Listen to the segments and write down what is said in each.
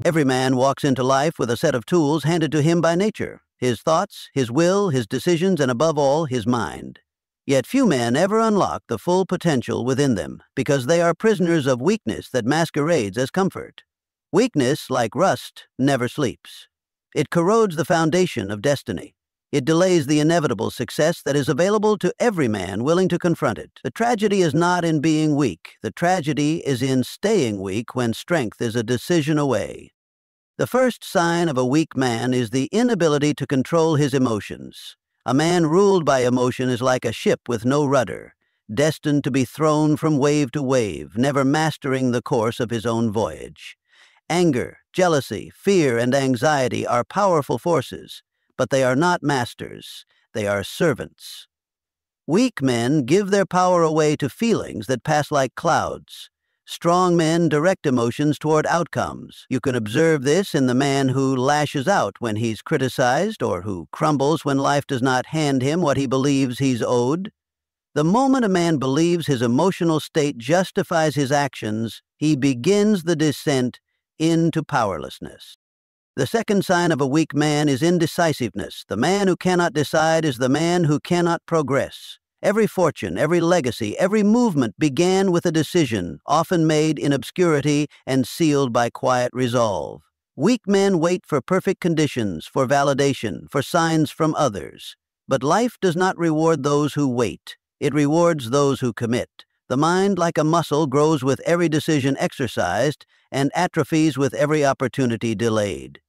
Every man walks into life with a set of tools handed to him by nature: his thoughts, his will, his decisions, and above all, his mind. Yet few men ever unlock the full potential within them, because they are prisoners of weakness that masquerades as comfort. Weakness, like rust, never sleeps. It corrodes the foundation of destiny. It delays the inevitable success that is available to every man willing to confront it. The tragedy is not in being weak. The tragedy is in staying weak when strength is a decision away. The first sign of a weak man is the inability to control his emotions. A man ruled by emotion is like a ship with no rudder, destined to be thrown from wave to wave, never mastering the course of his own voyage. Anger, jealousy, fear, and anxiety are powerful forces, but they are not masters. They are servants. Weak men give their power away to feelings that pass like clouds. Strong men direct emotions toward outcomes. You can observe this in the man who lashes out when he's criticized, or who crumbles when life does not hand him what he believes he's owed. The moment a man believes his emotional state justifies his actions, he begins the descent into powerlessness. The second sign of a weak man is indecisiveness. The man who cannot decide is the man who cannot progress. Every fortune, every legacy, every movement began with a decision, often made in obscurity and sealed by quiet resolve. Weak men wait for perfect conditions, for validation, for signs from others. But life does not reward those who wait. It rewards those who commit. The mind, like a muscle, grows with every decision exercised and atrophies with every opportunity delayed.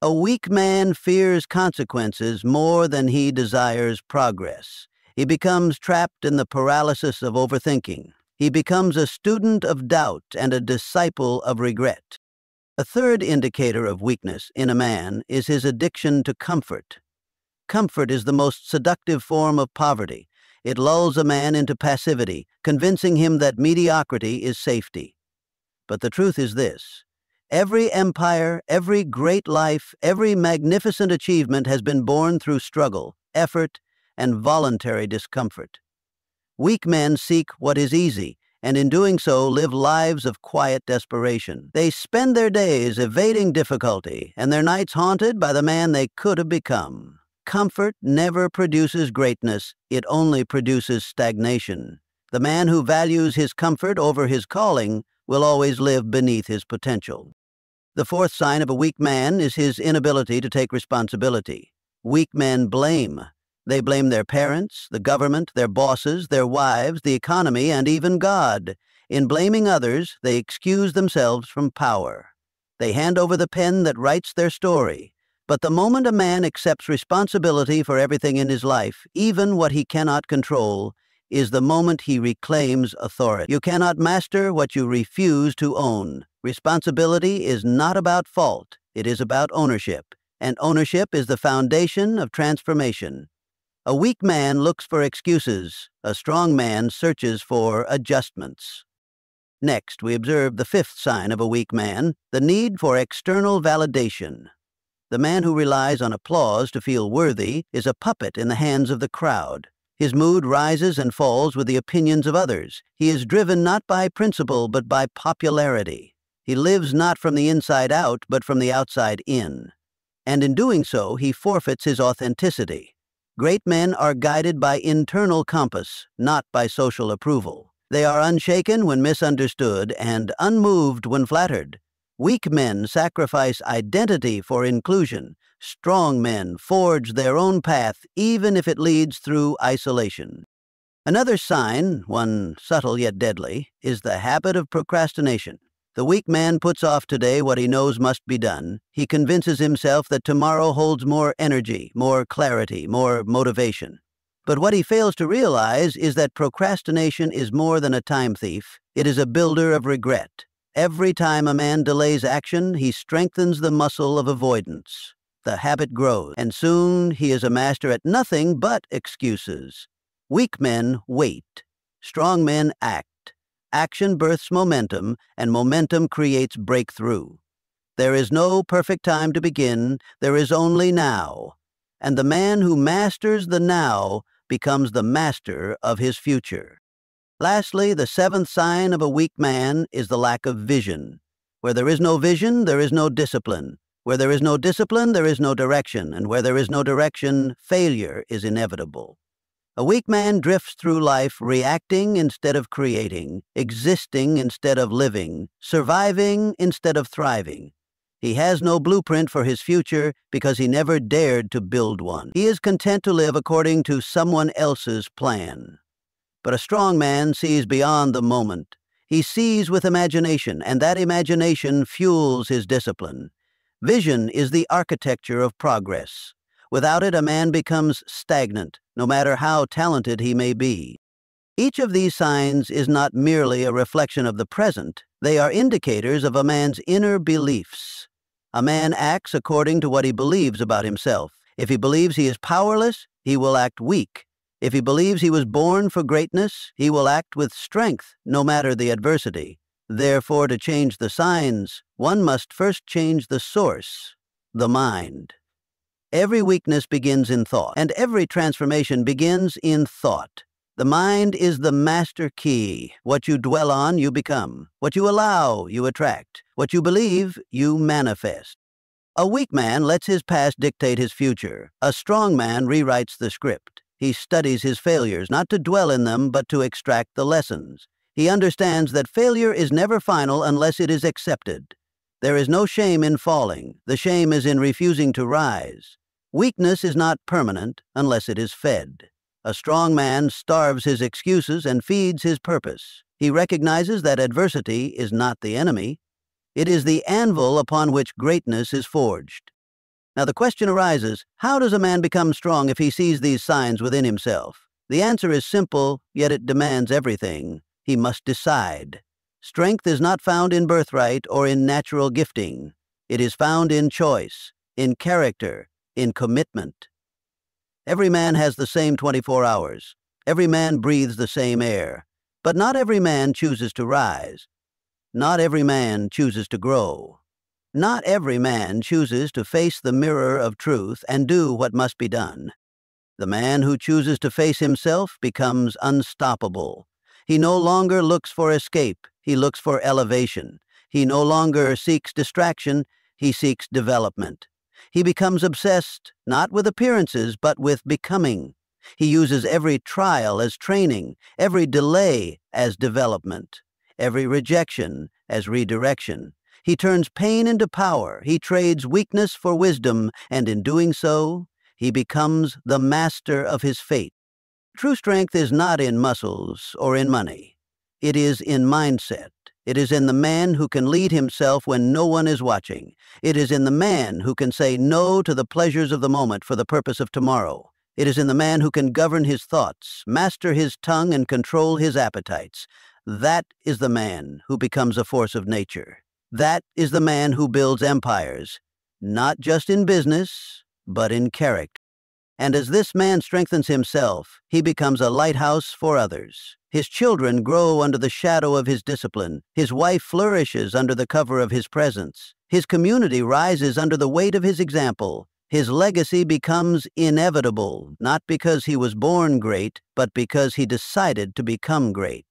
A weak man fears consequences more than he desires progress. He becomes trapped in the paralysis of overthinking. He becomes a student of doubt and a disciple of regret. A third indicator of weakness in a man is his addiction to comfort. Comfort is the most seductive form of poverty. It lulls a man into passivity, convincing him that mediocrity is safety. But the truth is this: every empire, every great life, every magnificent achievement has been born through struggle, effort, and voluntary discomfort. Weak men seek what is easy, and in doing so live lives of quiet desperation. They spend their days evading difficulty, and their nights haunted by the man they could have become. Comfort never produces greatness, it only produces stagnation. The man who values his comfort over his calling will always live beneath his potential. The fourth sign of a weak man is his inability to take responsibility. Weak men blame. They blame their parents, the government, their bosses, their wives, the economy, and even God. In blaming others, they excuse themselves from power. They hand over the pen that writes their story. But the moment a man accepts responsibility for everything in his life, even what he cannot control, is the moment he reclaims authority. You cannot master what you refuse to own. Responsibility is not about fault, it is about ownership, and ownership is the foundation of transformation. A weak man looks for excuses, a strong man searches for adjustments. Next, we observe the fifth sign of a weak man, the need for external validation. The man who relies on applause to feel worthy is a puppet in the hands of the crowd. His mood rises and falls with the opinions of others. He is driven not by principle but by popularity. He lives not from the inside out but from the outside in. And in doing so, he forfeits his authenticity. Great men are guided by internal compass, not by social approval. They are unshaken when misunderstood and unmoved when flattered. Weak men sacrifice identity for inclusion. Strong men forge their own path, even if it leads through isolation. Another sign, one subtle yet deadly, is the habit of procrastination. The weak man puts off today what he knows must be done. He convinces himself that tomorrow holds more energy, more clarity, more motivation. But what he fails to realize is that procrastination is more than a time thief. It is a builder of regret. Every time a man delays action, he strengthens the muscle of avoidance. The habit grows, and soon he is a master at nothing but excuses. Weak men wait. Strong men act. Action births momentum, and momentum creates breakthrough. There is no perfect time to begin, there is only now. And the man who masters the now becomes the master of his future. Lastly, the seventh sign of a weak man is the lack of vision. Where there is no vision, there is no discipline. Where there is no discipline, there is no direction, and where there is no direction, failure is inevitable. A weak man drifts through life reacting instead of creating, existing instead of living, surviving instead of thriving. He has no blueprint for his future because he never dared to build one. He is content to live according to someone else's plan. But a strong man sees beyond the moment. He sees with imagination, and that imagination fuels his discipline. Vision is the architecture of progress. Without it, a man becomes stagnant, no matter how talented he may be. Each of these signs is not merely a reflection of the present. They are indicators of a man's inner beliefs. A man acts according to what he believes about himself. If he believes he is powerless, he will act weak. If he believes he was born for greatness, he will act with strength, no matter the adversity. Therefore, to change the signs, one must first change the source, the mind. Every weakness begins in thought, and every transformation begins in thought. The mind is the master key. What you dwell on, you become. What you allow, you attract. What you believe, you manifest. A weak man lets his past dictate his future. A strong man rewrites the script. He studies his failures, not to dwell in them, but to extract the lessons. He understands that failure is never final unless it is accepted. There is no shame in falling. The shame is in refusing to rise. Weakness is not permanent unless it is fed. A strong man starves his excuses and feeds his purpose. He recognizes that adversity is not the enemy. It is the anvil upon which greatness is forged. Now the question arises, how does a man become strong if he sees these signs within himself? The answer is simple, yet it demands everything. He must decide. Strength is not found in birthright or in natural gifting. It is found in choice, in character, in commitment. Every man has the same 24 hours. Every man breathes the same air. But not every man chooses to rise. Not every man chooses to grow. Not every man chooses to face the mirror of truth and do what must be done. The man who chooses to face himself becomes unstoppable. He no longer looks for escape, he looks for elevation. He no longer seeks distraction, he seeks development. He becomes obsessed, not with appearances, but with becoming. He uses every trial as training, every delay as development, every rejection as redirection. He turns pain into power. He trades weakness for wisdom, and in doing so, he becomes the master of his fate. True strength is not in muscles or in money. It is in mindset. It is in the man who can lead himself when no one is watching. It is in the man who can say no to the pleasures of the moment for the purpose of tomorrow. It is in the man who can govern his thoughts, master his tongue, and control his appetites. That is the man who becomes a force of nature. That is the man who builds empires, not just in business, but in character. And as this man strengthens himself, he becomes a lighthouse for others. His children grow under the shadow of his discipline. His wife flourishes under the cover of his presence. His community rises under the weight of his example. His legacy becomes inevitable, not because he was born great, but because he decided to become great.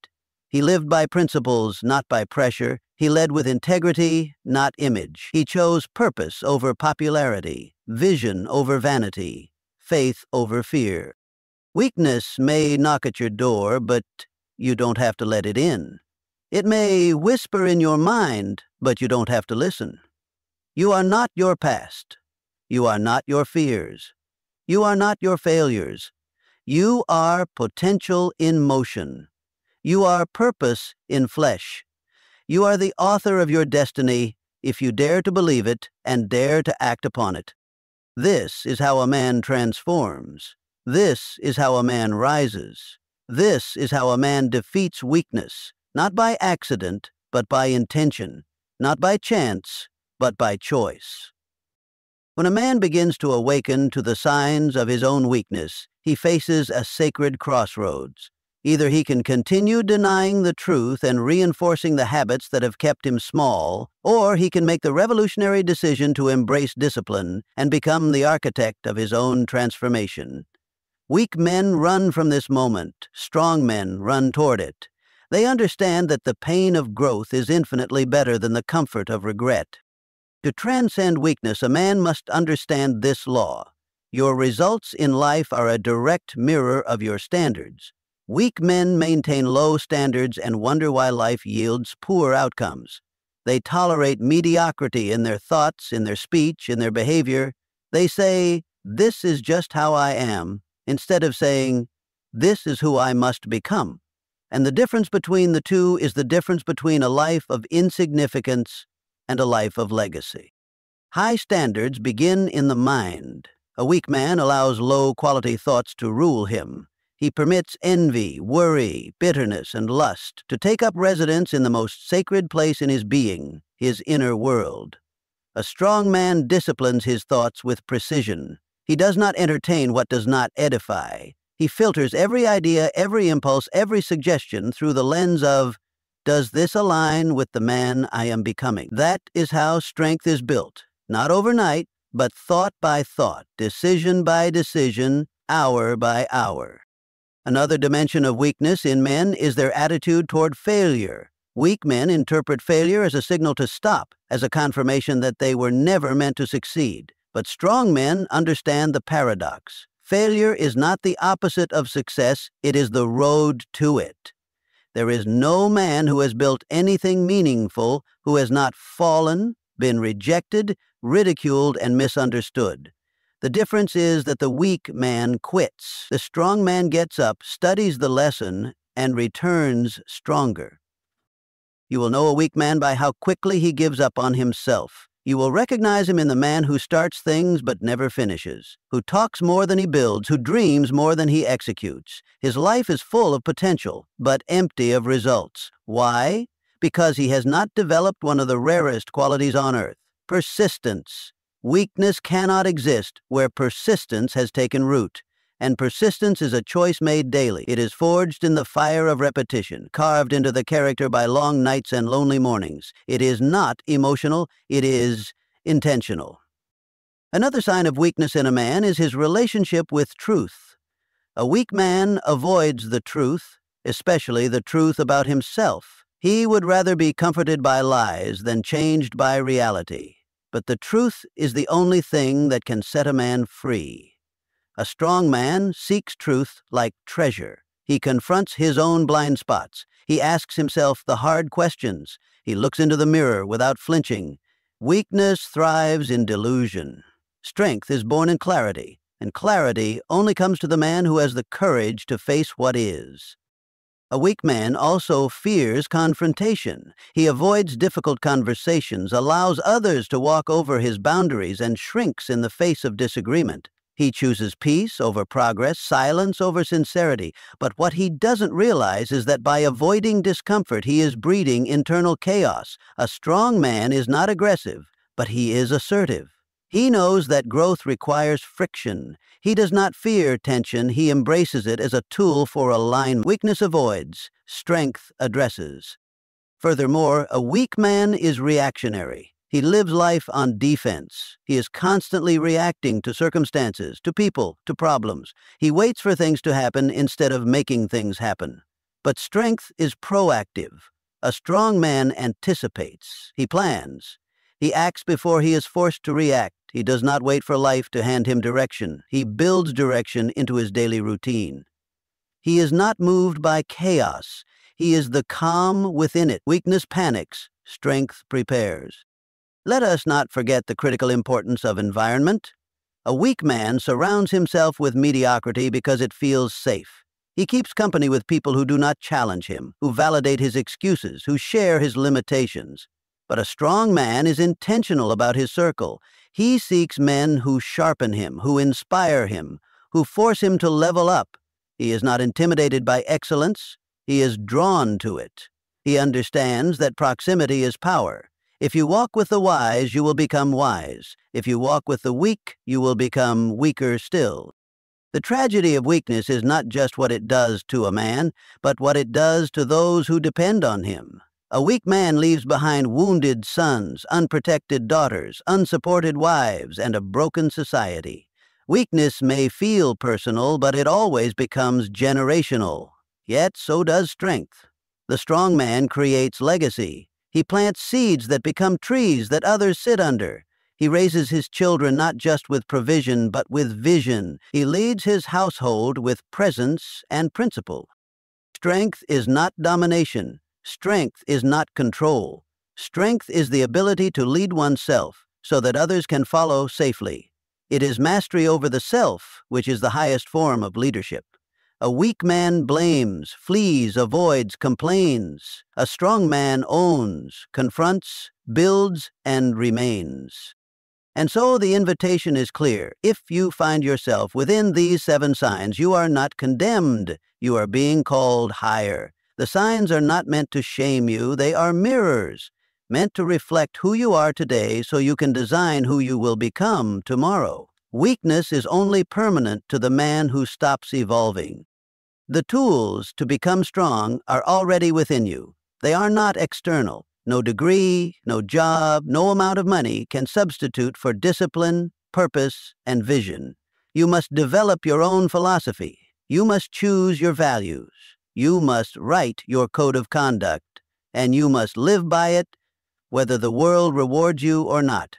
He lived by principles, not by pressure. He led with integrity, not image. He chose purpose over popularity, vision over vanity, faith over fear. Weakness may knock at your door, but you don't have to let it in. It may whisper in your mind, but you don't have to listen. You are not your past. You are not your fears. You are not your failures. You are potential in motion. You are purpose in flesh. You are the author of your destiny if you dare to believe it and dare to act upon it. This is how a man transforms. This is how a man rises. This is how a man defeats weakness, not by accident, but by intention, not by chance, but by choice. When a man begins to awaken to the signs of his own weakness, he faces a sacred crossroads. Either he can continue denying the truth and reinforcing the habits that have kept him small, or he can make the revolutionary decision to embrace discipline and become the architect of his own transformation. Weak men run from this moment. Strong men run toward it. They understand that the pain of growth is infinitely better than the comfort of regret. To transcend weakness, a man must understand this law. Your results in life are a direct mirror of your standards. Weak men maintain low standards and wonder why life yields poor outcomes. They tolerate mediocrity in their thoughts, in their speech, in their behavior. They say, "This is just how I am," instead of saying, "This is who I must become." And the difference between the two is the difference between a life of insignificance and a life of legacy. High standards begin in the mind. A weak man allows low-quality thoughts to rule him. He permits envy, worry, bitterness, and lust to take up residence in the most sacred place in his being, his inner world. A strong man disciplines his thoughts with precision. He does not entertain what does not edify. He filters every idea, every impulse, every suggestion through the lens of, does this align with the man I am becoming? That is how strength is built, not overnight, but thought by thought, decision by decision, hour by hour. Another dimension of weakness in men is their attitude toward failure. Weak men interpret failure as a signal to stop, as a confirmation that they were never meant to succeed. But strong men understand the paradox. Failure is not the opposite of success, it is the road to it. There is no man who has built anything meaningful who has not fallen, been rejected, ridiculed, and misunderstood. The difference is that the weak man quits. The strong man gets up, studies the lesson, and returns stronger. You will know a weak man by how quickly he gives up on himself. You will recognize him in the man who starts things but never finishes, who talks more than he builds, who dreams more than he executes. His life is full of potential, but empty of results. Why? Because he has not developed one of the rarest qualities on earth: persistence. Weakness cannot exist where persistence has taken root. And persistence is a choice made daily. It is forged in the fire of repetition, carved into the character by long nights and lonely mornings. It is not emotional, it is intentional. Another sign of weakness in a man is his relationship with truth. A weak man avoids the truth, especially the truth about himself. He would rather be comforted by lies than changed by reality. But the truth is the only thing that can set a man free. A strong man seeks truth like treasure. He confronts his own blind spots. He asks himself the hard questions. He looks into the mirror without flinching. Weakness thrives in delusion. Strength is born in clarity, and clarity only comes to the man who has the courage to face what is. A weak man also fears confrontation. He avoids difficult conversations, allows others to walk over his boundaries, and shrinks in the face of disagreement. He chooses peace over progress, silence over sincerity. But what he doesn't realize is that by avoiding discomfort, he is breeding internal chaos. A strong man is not aggressive, but he is assertive. He knows that growth requires friction. He does not fear tension. He embraces it as a tool for alignment. Weakness avoids, strength addresses. Furthermore, a weak man is reactionary. He lives life on defense. He is constantly reacting to circumstances, to people, to problems. He waits for things to happen instead of making things happen. But strength is proactive. A strong man anticipates. He plans. He acts before he is forced to react. He does not wait for life to hand him direction. He builds direction into his daily routine. He is not moved by chaos. He is the calm within it. Weakness panics. Strength prepares. Let us not forget the critical importance of environment. A weak man surrounds himself with mediocrity because it feels safe. He keeps company with people who do not challenge him, who validate his excuses, who share his limitations. But a strong man is intentional about his circle. He seeks men who sharpen him, who inspire him, who force him to level up. He is not intimidated by excellence. He is drawn to it. He understands that proximity is power. If you walk with the wise, you will become wise. If you walk with the weak, you will become weaker still. The tragedy of weakness is not just what it does to a man, but what it does to those who depend on him. A weak man leaves behind wounded sons, unprotected daughters, unsupported wives, and a broken society. Weakness may feel personal, but it always becomes generational. Yet so does strength. The strong man creates legacy. He plants seeds that become trees that others sit under. He raises his children not just with provision, but with vision. He leads his household with presence and principle. Strength is not domination. Strength is not control. Strength is the ability to lead oneself so that others can follow safely. It is mastery over the self, which is the highest form of leadership. A weak man blames, flees, avoids, complains. A strong man owns, confronts, builds, and remains. And so the invitation is clear. If you find yourself within these 7 signs, you are not condemned. You are being called higher. The signs are not meant to shame you. They are mirrors, meant to reflect who you are today so you can design who you will become tomorrow. Weakness is only permanent to the man who stops evolving. The tools to become strong are already within you. They are not external. No degree, no job, no amount of money can substitute for discipline, purpose, and vision. You must develop your own philosophy. You must choose your values. You must write your code of conduct, and you must live by it, whether the world rewards you or not.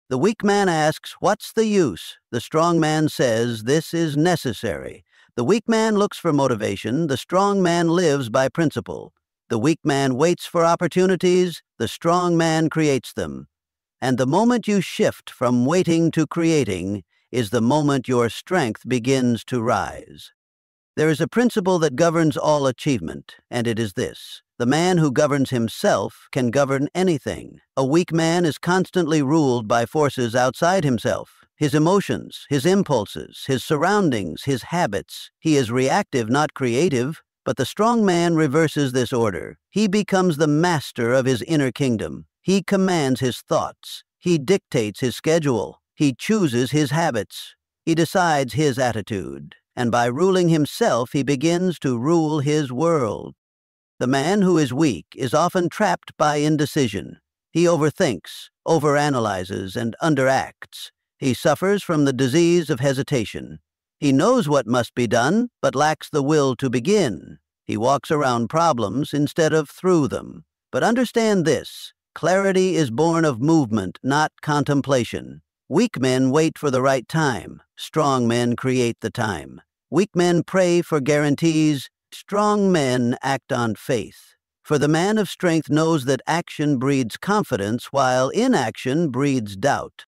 The weak man asks, "What's the use?" The strong man says, "This is necessary." The weak man looks for motivation. The strong man lives by principle. The weak man waits for opportunities. The strong man creates them. And the moment you shift from waiting to creating is the moment your strength begins to rise. There is a principle that governs all achievement, and it is this: the man who governs himself can govern anything. A weak man is constantly ruled by forces outside himself. His emotions, his impulses, his surroundings, his habits. He is reactive, not creative. But the strong man reverses this order. He becomes the master of his inner kingdom. He commands his thoughts. He dictates his schedule. He chooses his habits. He decides his attitude. And by ruling himself, he begins to rule his world. The man who is weak is often trapped by indecision. He overthinks, overanalyzes, and underacts. He suffers from the disease of hesitation. He knows what must be done, but lacks the will to begin. He walks around problems instead of through them. But understand this: clarity is born of movement, not contemplation. Weak men wait for the right time. Strong men create the time. Weak men pray for guarantees. Strong men act on faith. For the man of strength knows that action breeds confidence, while inaction breeds doubt.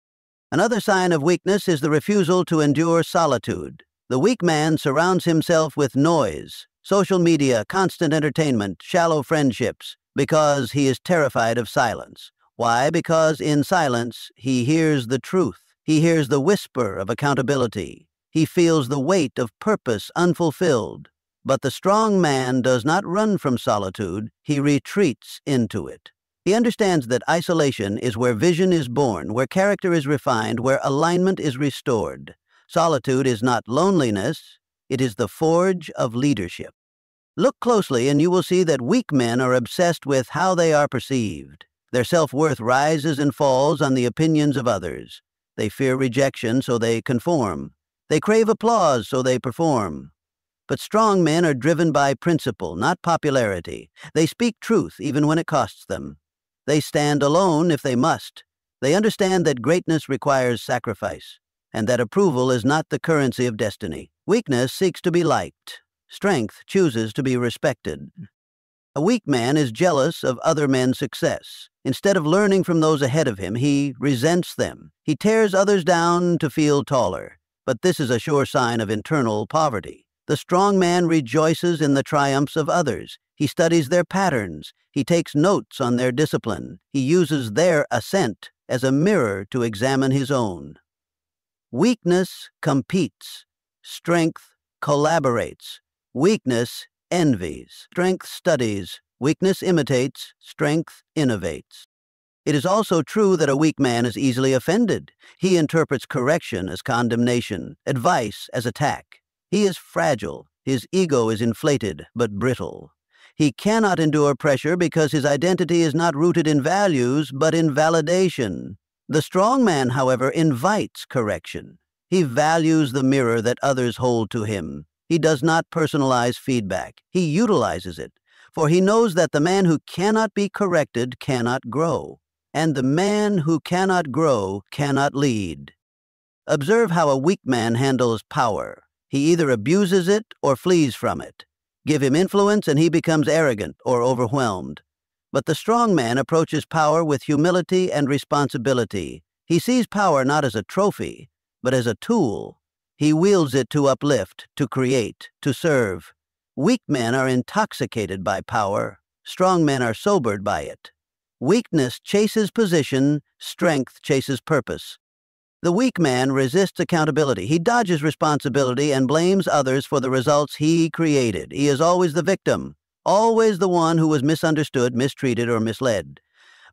Another sign of weakness is the refusal to endure solitude. The weak man surrounds himself with noise, social media, constant entertainment, shallow friendships, because he is terrified of silence. Why? Because in silence, he hears the truth. He hears the whisper of accountability. He feels the weight of purpose unfulfilled. But the strong man does not run from solitude. He retreats into it. He understands that isolation is where vision is born, where character is refined, where alignment is restored. Solitude is not loneliness. It is the forge of leadership. Look closely and you will see that weak men are obsessed with how they are perceived. Their self-worth rises and falls on the opinions of others. They fear rejection, so they conform. They crave applause, so they perform. But strong men are driven by principle, not popularity. They speak truth even when it costs them. They stand alone if they must. They understand that greatness requires sacrifice, and that approval is not the currency of destiny. Weakness seeks to be liked. Strength chooses to be respected. A weak man is jealous of other men's success. Instead of learning from those ahead of him, he resents them. He tears others down to feel taller. But this is a sure sign of internal poverty. The strong man rejoices in the triumphs of others. He studies their patterns. He takes notes on their discipline. He uses their ascent as a mirror to examine his own. Weakness competes. Strength collaborates. Weakness envies. Strength studies. Weakness imitates. Strength innovates. It is also true that a weak man is easily offended. He interprets correction as condemnation, advice as attack. He is fragile. His ego is inflated but brittle. He cannot endure pressure because his identity is not rooted in values but in validation. The strong man, however, invites correction. He values the mirror that others hold to him. He does not personalize feedback. He utilizes it. For he knows that the man who cannot be corrected cannot grow, and the man who cannot grow cannot lead. Observe how a weak man handles power. He either abuses it or flees from it. Give him influence and he becomes arrogant or overwhelmed. But the strong man approaches power with humility and responsibility. He sees power not as a trophy, but as a tool. He wields it to uplift, to create, to serve. Weak men are intoxicated by power. Strong men are sobered by it. Weakness chases position, strength chases purpose. The weak man resists accountability. He dodges responsibility and blames others for the results he created. He is always the victim, always the one who was misunderstood, mistreated, or misled.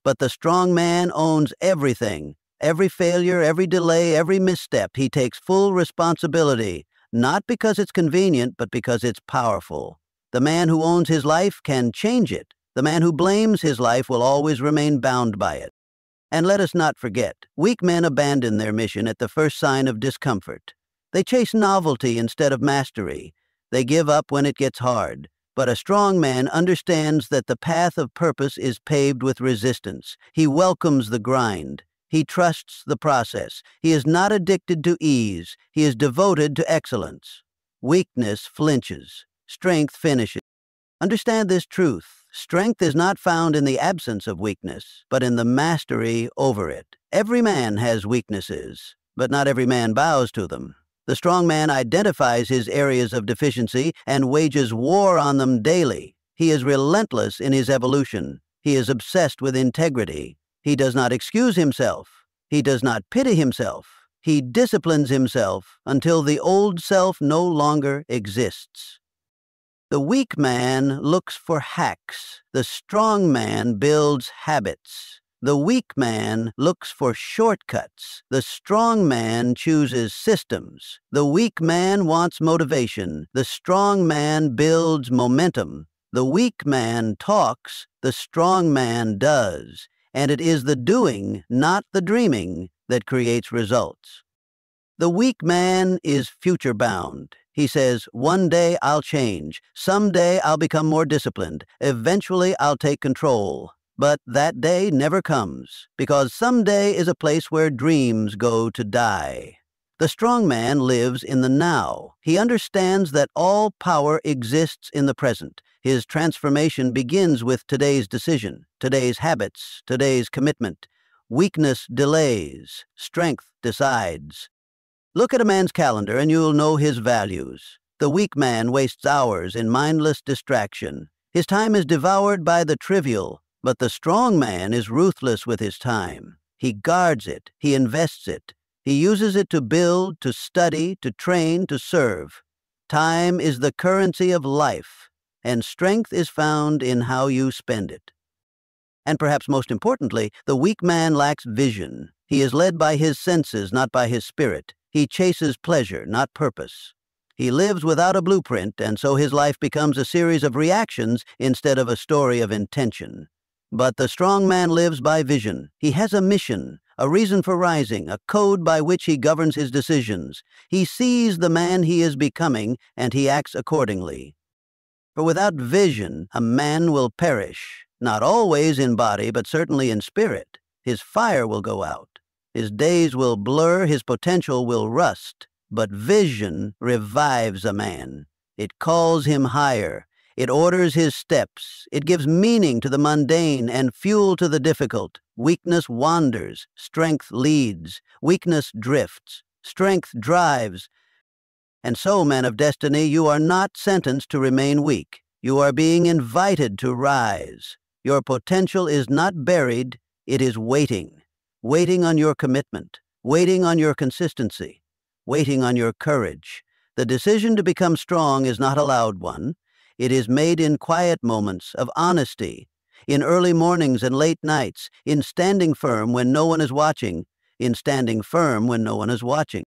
But the strong man owns everything. Every failure, every delay, every misstep, he takes full responsibility, not because it's convenient, but because it's powerful. The man who owns his life can change it. The man who blames his life will always remain bound by it. And let us not forget, weak men abandon their mission at the first sign of discomfort. They chase novelty instead of mastery. They give up when it gets hard. But a strong man understands that the path of purpose is paved with resistance. He welcomes the grind. He trusts the process. He is not addicted to ease. He is devoted to excellence. Weakness flinches. Strength finishes. Understand this truth. Strength is not found in the absence of weakness, but in the mastery over it. Every man has weaknesses, but not every man bows to them. The strong man identifies his areas of deficiency and wages war on them daily. He is relentless in his evolution. He is obsessed with integrity. He does not excuse himself. He does not pity himself. He disciplines himself until the old self no longer exists. The weak man looks for hacks. The strong man builds habits. The weak man looks for shortcuts. The strong man chooses systems. The weak man wants motivation. The strong man builds momentum. The weak man talks. The strong man does. And it is the doing, not the dreaming, that creates results. The weak man is future-bound. He says, one day I'll change. Someday I'll become more disciplined. Eventually I'll take control. But that day never comes, because someday is a place where dreams go to die. The strong man lives in the now. He understands that all power exists in the present. His transformation begins with today's decision, today's habits, today's commitment. Weakness delays. Strength decides. Look at a man's calendar and you'll know his values. The weak man wastes hours in mindless distraction. His time is devoured by the trivial, but the strong man is ruthless with his time. He guards it. He invests it. He uses it to build, to study, to train, to serve. Time is the currency of life, and strength is found in how you spend it. And perhaps most importantly, the weak man lacks vision. He is led by his senses, not by his spirit. He chases pleasure, not purpose. He lives without a blueprint, and so his life becomes a series of reactions instead of a story of intention. But the strong man lives by vision. He has a mission, a reason for rising, a code by which he governs his decisions. He sees the man he is becoming, and he acts accordingly. For without vision, a man will perish, not always in body, but certainly in spirit. His fire will go out. His days will blur, his potential will rust. But vision revives a man. It calls him higher. It orders his steps. It gives meaning to the mundane and fuel to the difficult. Weakness wanders. Strength leads. Weakness drifts. Strength drives. And so, man of destiny, you are not sentenced to remain weak. You are being invited to rise. Your potential is not buried. It is waiting. Waiting on your commitment. Waiting on your consistency. Waiting on your courage. The decision to become strong is not a loud one. It is made in quiet moments of honesty, in early mornings and late nights, in standing firm when no one is watching, in standing firm when no one is watching.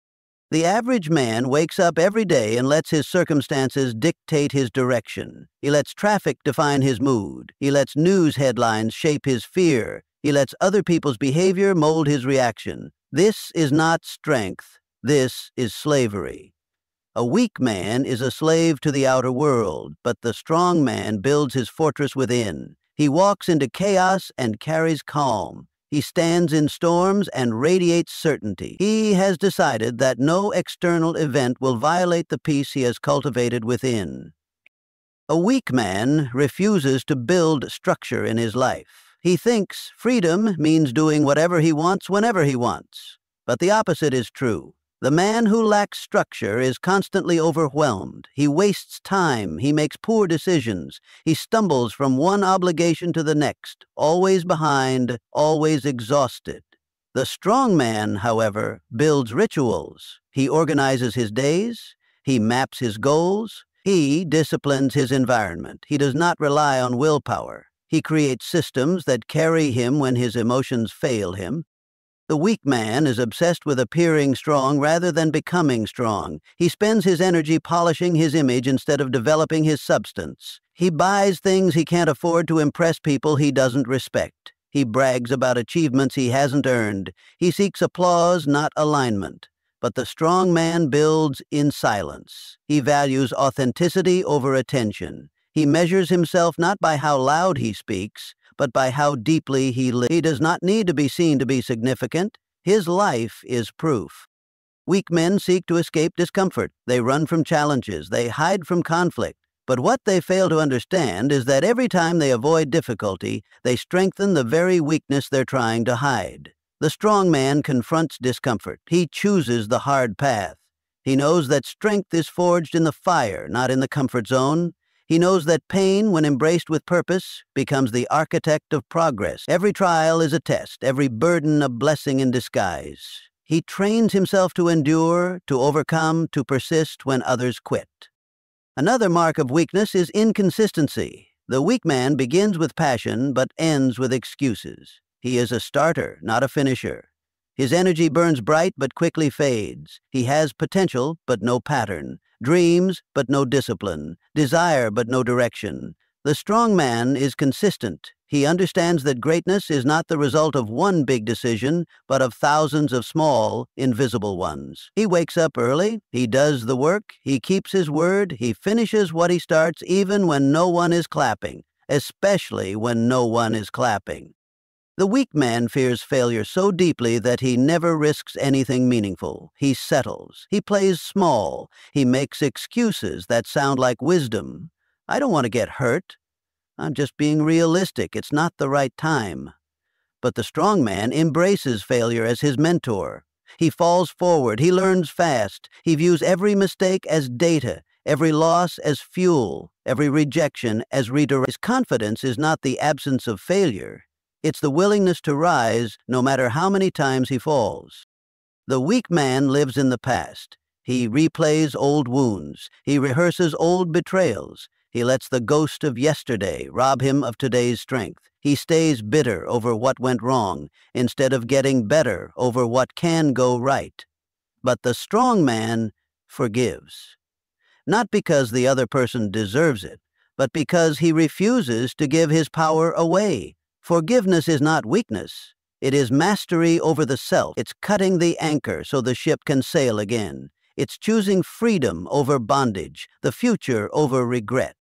The average man wakes up every day and lets his circumstances dictate his direction. He lets traffic define his mood. He lets news headlines shape his fear. He lets other people's behavior mold his reaction. This is not strength. This is slavery. A weak man is a slave to the outer world, but the strong man builds his fortress within. He walks into chaos and carries calm. He stands in storms and radiates certainty. He has decided that no external event will violate the peace he has cultivated within. A weak man refuses to build structure in his life. He thinks freedom means doing whatever he wants whenever he wants. But the opposite is true. The man who lacks structure is constantly overwhelmed. He wastes time. He makes poor decisions. He stumbles from one obligation to the next, always behind, always exhausted. The strong man, however, builds rituals. He organizes his days. He maps his goals. He disciplines his environment. He does not rely on willpower. He creates systems that carry him when his emotions fail him. The weak man is obsessed with appearing strong rather than becoming strong. He spends his energy polishing his image instead of developing his substance. He buys things he can't afford to impress people he doesn't respect. He brags about achievements he hasn't earned. He seeks applause, not alignment. But the strong man builds in silence. He values authenticity over attention. He measures himself not by how loud he speaks, but by how deeply he lives. He does not need to be seen to be significant. His life is proof. Weak men seek to escape discomfort. They run from challenges. They hide from conflict. But what they fail to understand is that every time they avoid difficulty, they strengthen the very weakness they're trying to hide. The strong man confronts discomfort. He chooses the hard path. He knows that strength is forged in the fire, not in the comfort zone. He knows that pain, when embraced with purpose, becomes the architect of progress. Every trial is a test, every burden a blessing in disguise. He trains himself to endure, to overcome, to persist when others quit. Another mark of weakness is inconsistency. The weak man begins with passion but ends with excuses. He is a starter, not a finisher. His energy burns bright but quickly fades. He has potential but no pattern, dreams but no discipline, desire but no direction. The strong man is consistent. He understands that greatness is not the result of one big decision, but of thousands of small, invisible ones. He wakes up early, he does the work, he keeps his word, he finishes what he starts even when no one is clapping, especially when no one is clapping. The weak man fears failure so deeply that he never risks anything meaningful. He settles. He plays small. He makes excuses that sound like wisdom. I don't want to get hurt. I'm just being realistic. It's not the right time. But the strong man embraces failure as his mentor. He falls forward. He learns fast. He views every mistake as data, every loss as fuel, every rejection as redirection. His confidence is not the absence of failure. It's the willingness to rise no matter how many times he falls. The weak man lives in the past. He replays old wounds. He rehearses old betrayals. He lets the ghost of yesterday rob him of today's strength. He stays bitter over what went wrong instead of getting better over what can go right. But the strong man forgives. Not because the other person deserves it, but because he refuses to give his power away. Forgiveness is not weakness. It is mastery over the self. It's cutting the anchor so the ship can sail again. It's choosing freedom over bondage, the future over regret.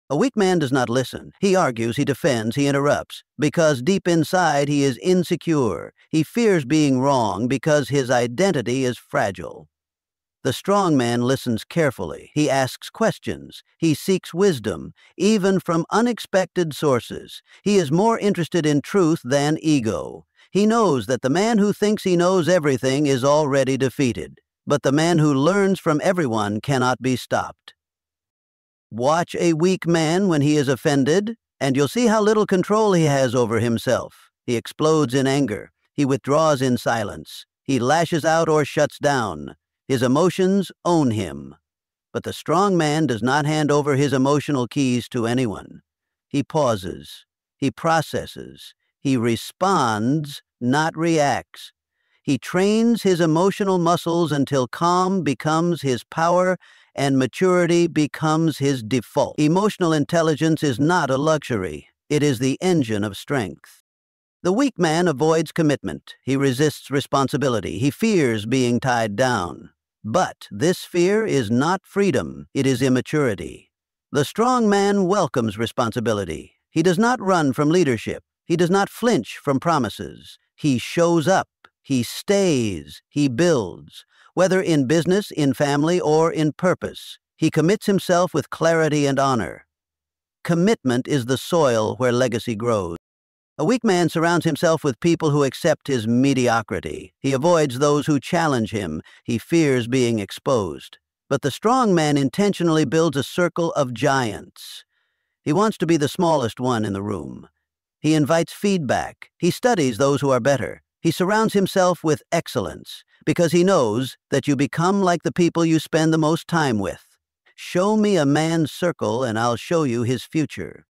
A weak man does not listen. He argues, he defends, he interrupts, because deep inside he is insecure. He fears being wrong because his identity is fragile. The strong man listens carefully. He asks questions. He seeks wisdom, even from unexpected sources. He is more interested in truth than ego. He knows that the man who thinks he knows everything is already defeated, but the man who learns from everyone cannot be stopped. Watch a weak man when he is offended, and you'll see how little control he has over himself. He explodes in anger. He withdraws in silence. He lashes out or shuts down. His emotions own him. But the strong man does not hand over his emotional keys to anyone. He pauses. He processes. He responds, not reacts. He trains his emotional muscles until calm becomes his power and maturity becomes his default. Emotional intelligence is not a luxury. It is the engine of strength. The weak man avoids commitment. He resists responsibility. He fears being tied down. But this fear is not freedom, it is immaturity. The strong man welcomes responsibility. He does not run from leadership. He does not flinch from promises. He shows up. He stays. He builds. Whether in business, in family, or in purpose, he commits himself with clarity and honor. Commitment is the soil where legacy grows. A weak man surrounds himself with people who accept his mediocrity. He avoids those who challenge him. He fears being exposed. But the strong man intentionally builds a circle of giants. He wants to be the smallest one in the room. He invites feedback. He studies those who are better. He surrounds himself with excellence because he knows that you become like the people you spend the most time with. Show me a man's circle and I'll show you his future.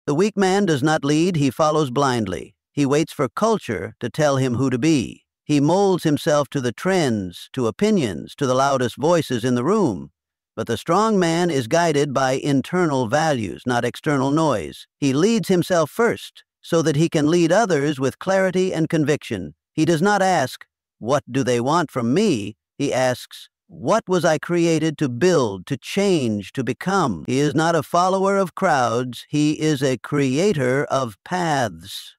The weak man does not lead, he follows blindly. He waits for culture to tell him who to be. He molds himself to the trends, to opinions, to the loudest voices in the room. But the strong man is guided by internal values, not external noise. He leads himself first, so that he can lead others with clarity and conviction. He does not ask, "What do they want from me?" He asks, "What was I created to build, to change, to become?" He is not a follower of crowds, he is a creator of paths.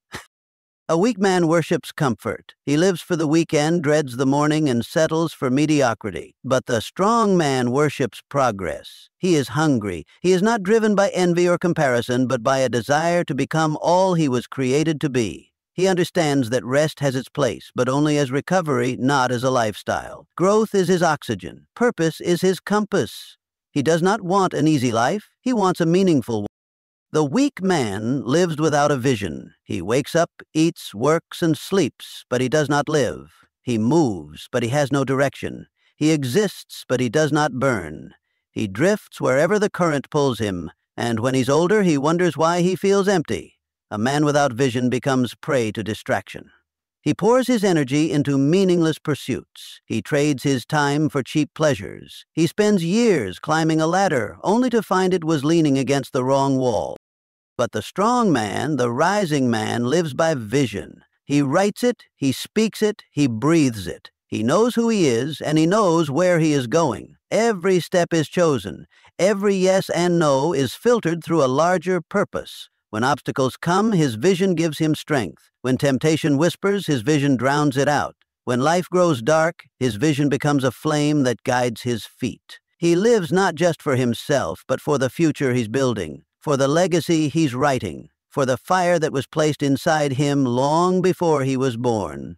A weak man worships comfort. He lives for the weekend, dreads the morning, and settles for mediocrity. But the strong man worships progress. He is hungry. He is not driven by envy or comparison, but by a desire to become all he was created to be. He understands that rest has its place, but only as recovery, not as a lifestyle. Growth is his oxygen. Purpose is his compass. He does not want an easy life. He wants a meaningful one. The weak man lives without a vision. He wakes up, eats, works, and sleeps, but he does not live. He moves, but he has no direction. He exists, but he does not burn. He drifts wherever the current pulls him, and when he's older, he wonders why he feels empty. A man without vision becomes prey to distraction. He pours his energy into meaningless pursuits. He trades his time for cheap pleasures. He spends years climbing a ladder, only to find it was leaning against the wrong wall. But the strong man, the rising man, lives by vision. He writes it, he speaks it, he breathes it. He knows who he is, and he knows where he is going. Every step is chosen. Every yes and no is filtered through a larger purpose. When obstacles come, his vision gives him strength. When temptation whispers, his vision drowns it out. When life grows dark, his vision becomes a flame that guides his feet. He lives not just for himself, but for the future he's building, for the legacy he's writing, for the fire that was placed inside him long before he was born.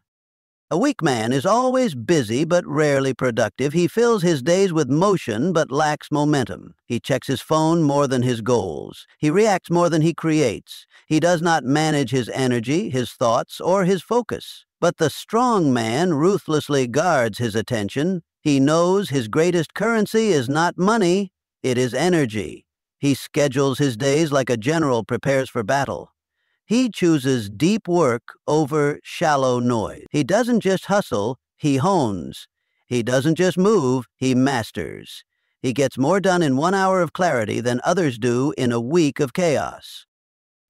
A weak man is always busy but rarely productive. He fills his days with motion but lacks momentum. He checks his phone more than his goals. He reacts more than he creates. He does not manage his energy, his thoughts, or his focus. But the strong man ruthlessly guards his attention. He knows his greatest currency is not money, it is energy. He schedules his days like a general prepares for battle. He chooses deep work over shallow noise. He doesn't just hustle, he hones. He doesn't just move, he masters. He gets more done in 1 hour of clarity than others do in a week of chaos.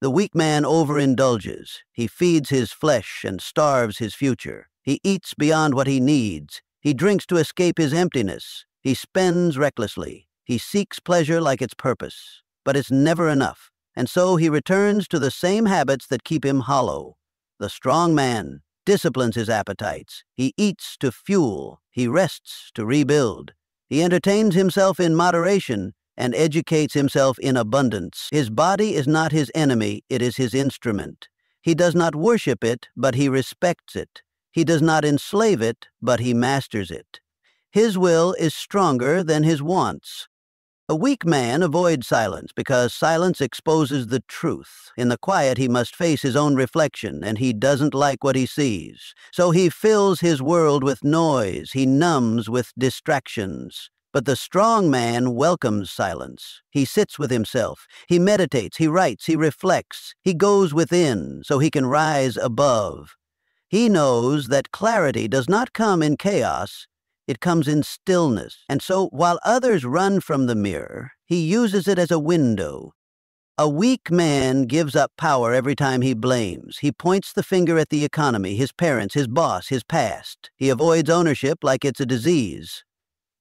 The weak man overindulges. He feeds his flesh and starves his future. He eats beyond what he needs. He drinks to escape his emptiness. He spends recklessly. He seeks pleasure like its purpose. But it's never enough. And so he returns to the same habits that keep him hollow. The strong man disciplines his appetites. He eats to fuel. He rests to rebuild. He entertains himself in moderation and educates himself in abundance. His body is not his enemy, it is his instrument. He does not worship it, but he respects it. He does not enslave it, but he masters it. His will is stronger than his wants. A weak man avoids silence because silence exposes the truth. In the quiet, he must face his own reflection, and he doesn't like what he sees. So he fills his world with noise. He numbs with distractions. But the strong man welcomes silence. He sits with himself. He meditates. He writes. He reflects. He goes within so he can rise above. He knows that clarity does not come in chaos. It comes in stillness, and so while others run from the mirror, he uses it as a window. A weak man gives up power every time he blames. He points the finger at the economy, his parents, his boss, his past. He avoids ownership like it's a disease.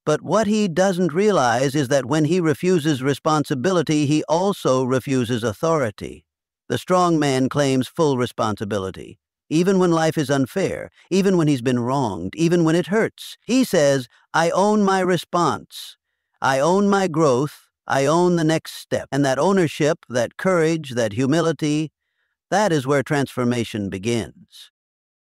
But what he doesn't realize is that when he refuses responsibility, he also refuses authority. The strong man claims full responsibility. Even when life is unfair, even when he's been wronged, even when it hurts, he says, I own my response. I own my growth. I own the next step. And that ownership, that courage, that humility, that is where transformation begins.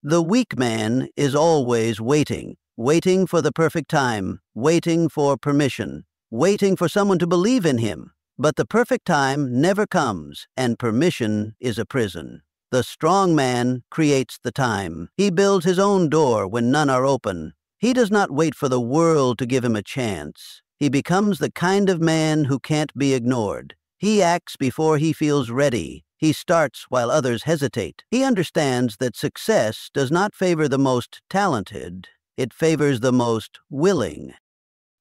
The weak man is always waiting, waiting for the perfect time, waiting for permission, waiting for someone to believe in him. But the perfect time never comes, and permission is a prison. The strong man creates the time. He builds his own door when none are open. He does not wait for the world to give him a chance. He becomes the kind of man who can't be ignored. He acts before he feels ready. He starts while others hesitate. He understands that success does not favor the most talented. It favors the most willing.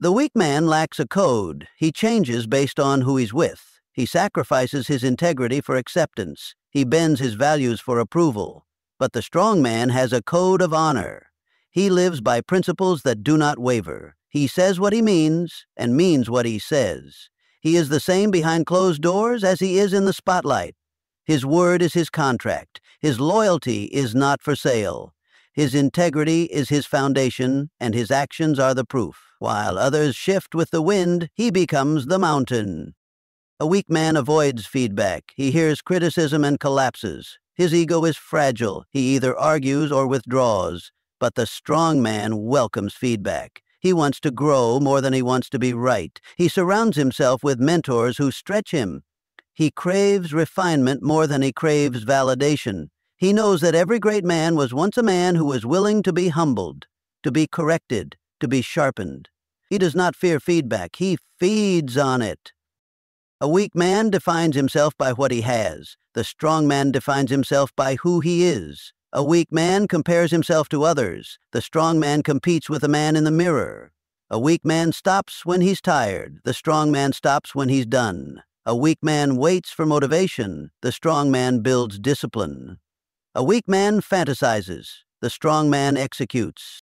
The weak man lacks a code. He changes based on who he's with. He sacrifices his integrity for acceptance. He bends his values for approval. But the strong man has a code of honor. He lives by principles that do not waver. He says what he means and means what he says. He is the same behind closed doors as he is in the spotlight. His word is his contract. His loyalty is not for sale. His integrity is his foundation, and his actions are the proof. While others shift with the wind, he becomes the mountain. A weak man avoids feedback. He hears criticism and collapses. His ego is fragile. He either argues or withdraws. But the strong man welcomes feedback. He wants to grow more than he wants to be right. He surrounds himself with mentors who stretch him. He craves refinement more than he craves validation. He knows that every great man was once a man who was willing to be humbled, to be corrected, to be sharpened. He does not fear feedback. He feeds on it. A weak man defines himself by what he has. The strong man defines himself by who he is. A weak man compares himself to others. The strong man competes with the man in the mirror. A weak man stops when he's tired. The strong man stops when he's done. A weak man waits for motivation. The strong man builds discipline. A weak man fantasizes. The strong man executes.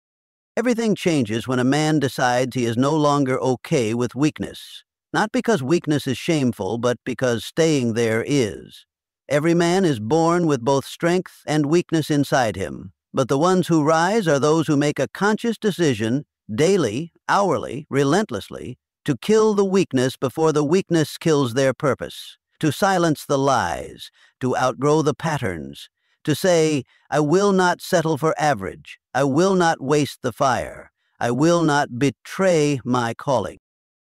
Everything changes when a man decides he is no longer okay with weakness. Not because weakness is shameful, but because staying there is. Every man is born with both strength and weakness inside him. But the ones who rise are those who make a conscious decision, daily, hourly, relentlessly, to kill the weakness before the weakness kills their purpose, to silence the lies, to outgrow the patterns, to say, I will not settle for average. I will not waste the fire. I will not betray my calling.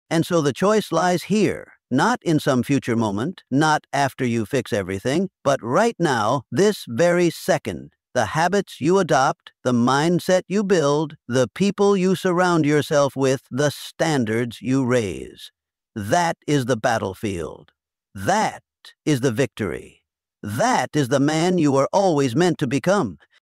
And so the choice lies here, not in some future moment, not after you fix everything, but right now, this very second. The habits you adopt, the mindset you build, the people you surround yourself with, the standards you raise. That is the battlefield. That is the victory. That is the man you are always meant to become.